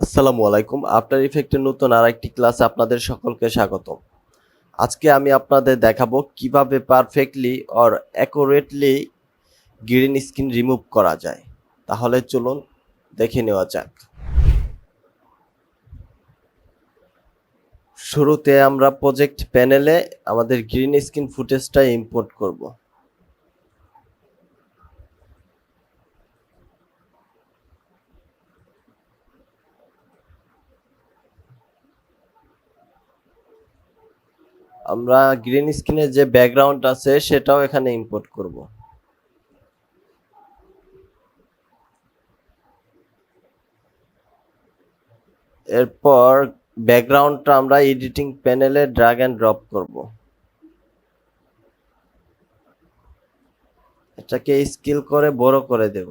আসসালামু আলাইকুম। আফটার ইফেক্টের নতুন আরেকটি ক্লাসে আপনাদের সকলকে স্বাগতম। আজকে আমি আপনাদের দেখাবো কিভাবে perfectly or accurately green screen remove করা যায়। তাহলে চলুন দেখে নেওয়া যাক। শুরুতে আমরা প্রজেক্ট প্যানেলে আমাদের গ্রিন স্ক্রিন ফুটেজটা ইম্পোর্ট করব। আমরা গ্রিন স্ক্রিনের যে ব্যাকগ্রাউন্ড আছে সেটাও এখানে ইম্পোর্ট করব। এরপর ব্যাকগ্রাউন্ডটা আমরা এডিটিং প্যানেলে ড্র্যাগ অ্যান্ড ড্রপ করব। এটাকে স্কেল করে বড় করে দেব।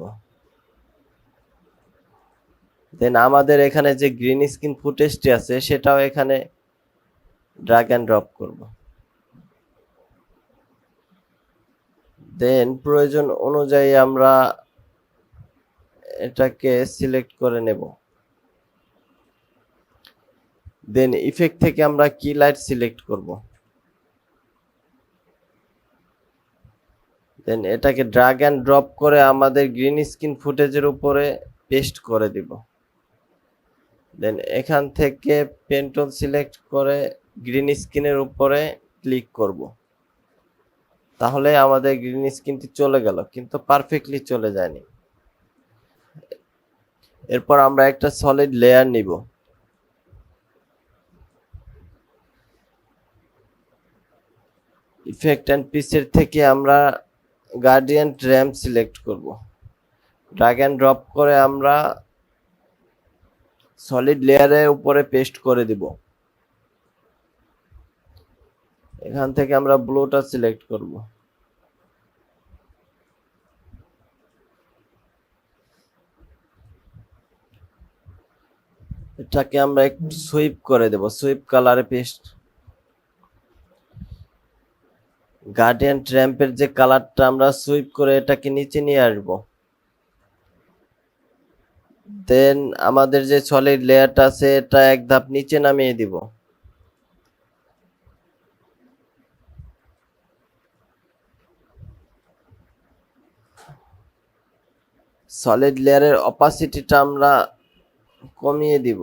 দেন আমাদের এখানে যে গ্রিন স্ক্রিন ফুটেজটি আছে সেটাও এখানে ড্র্যাগ অ্যান্ড ড্রপ করব। দেন প্রয়োজন অনুযায়ী আমরা এটাকে সিলেক্ট করে নেব। দেন ইফেক্ট থেকে আমরা কি লাইট সিলেক্ট করব। দেন এটাকে ড্র্যাগ অ্যান্ড ড্রপ করে আমাদের গ্রিন স্ক্রিন ফুটেজের উপরে পেস্ট করে দিব। দেন এখান থেকে পেন টুল সিলেক্ট করে গ্রিন স্ক্রিনের উপরে ক্লিক করব। তাহলে আমাদের গ্রিন স্ক্রিনটি চলে গেল, কিন্তু পারফেক্টলি চলে যায়নি। এরপর আমরা একটা সলিড লেয়ার নিব। ইফেক্ট অ্যান্ড পিসের থেকে আমরা গার্ডিয়ান র্যাম সিলেক্ট করব। ড্র্যাগ অ্যান্ড ড্রপ করে আমরা সলিড লেয়ারের উপরে পেস্ট করে দিব। এখান থেকে আমরা ব্লুটা সিলেক্ট করব। এটাকে আমরা একটু সুইপ করে দেব, সুইপ কালারে পেস্ট। গার্ডিয়ান ট্র্যাম্পের যে কালারটা আমরা সুইপ করে এটাকে নিচে নিয়ে আসব। দেন আমাদের যে সলিড লেয়ারটা আছে এটা এক ধাপ নিচে নামিয়ে দিব। সলিড লেয়ারের অপাসিটিটা আমরা কমিয়ে দিব।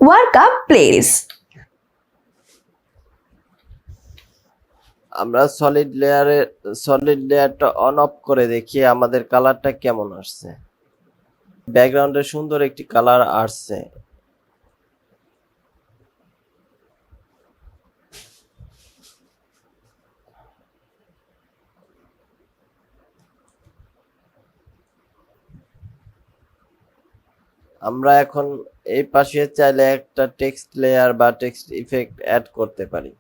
Workup place. আমরা সলিড লেয়ারটা অন অফ করে দেখি আমাদের কালারটা কেমন আসছে। ব্যাকগ্রাউন্ডে সুন্দর একটি কালার আসছে। আমরা এখন এই পাশে চাইলে একটা টেক্সট লেয়ার বা টেক্সট ইফেক্ট অ্যাড করতে পারি।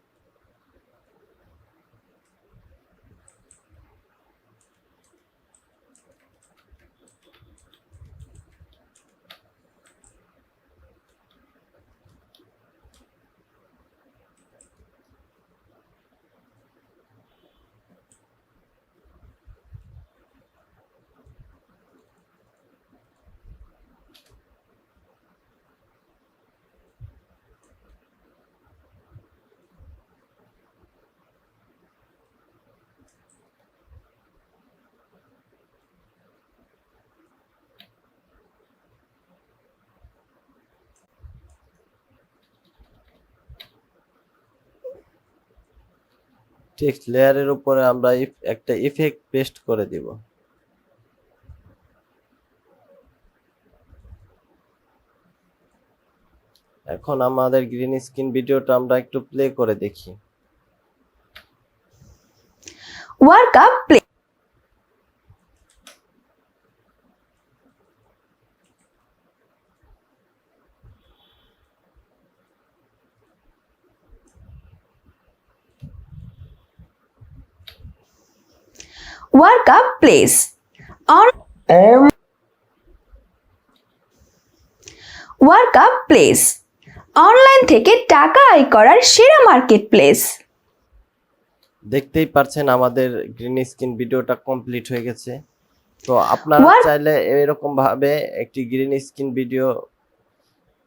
টেক্সট লেয়ারের উপরে আমরা একটা ইফেক্ট পেস্ট করে দিব। এখন আমাদের গ্রিন স্ক্রিন ভিডিওটা আমরা একটু প্লে করে দেখি। Workup place. Workup place. On Workup place. Online থেকে টাকা আয় করার সেরা মার্কেট প্লেস। দেখতেই পারছেন আমাদের গ্রিন স্ক্রিন ভিডিওটা কমপ্লিট হয়ে গেছে। তো আপনারা Work চাইলে এরকম ভাবে একটি গ্রিন স্ক্রিন ভিডিও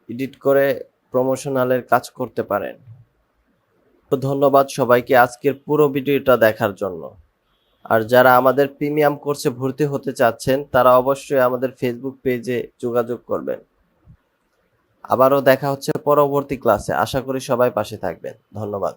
এডিট করে প্রমোশনালের কাজ করতে পারেন। তো ধন্যবাদ সবাইকে আজকের পুরো ভিডিওটা দেখার জন্য। আর যারা আমাদের প্রিমিয়াম কোর্সে ভর্তি হতে চাচ্ছেন তারা অবশ্যই আমাদের ফেসবুক পেজে যোগাযোগ করবেন। আবারও দেখা হচ্ছে পরবর্তী ক্লাসে। আশা করি সবাই পাশে থাকবেন। ধন্যবাদ।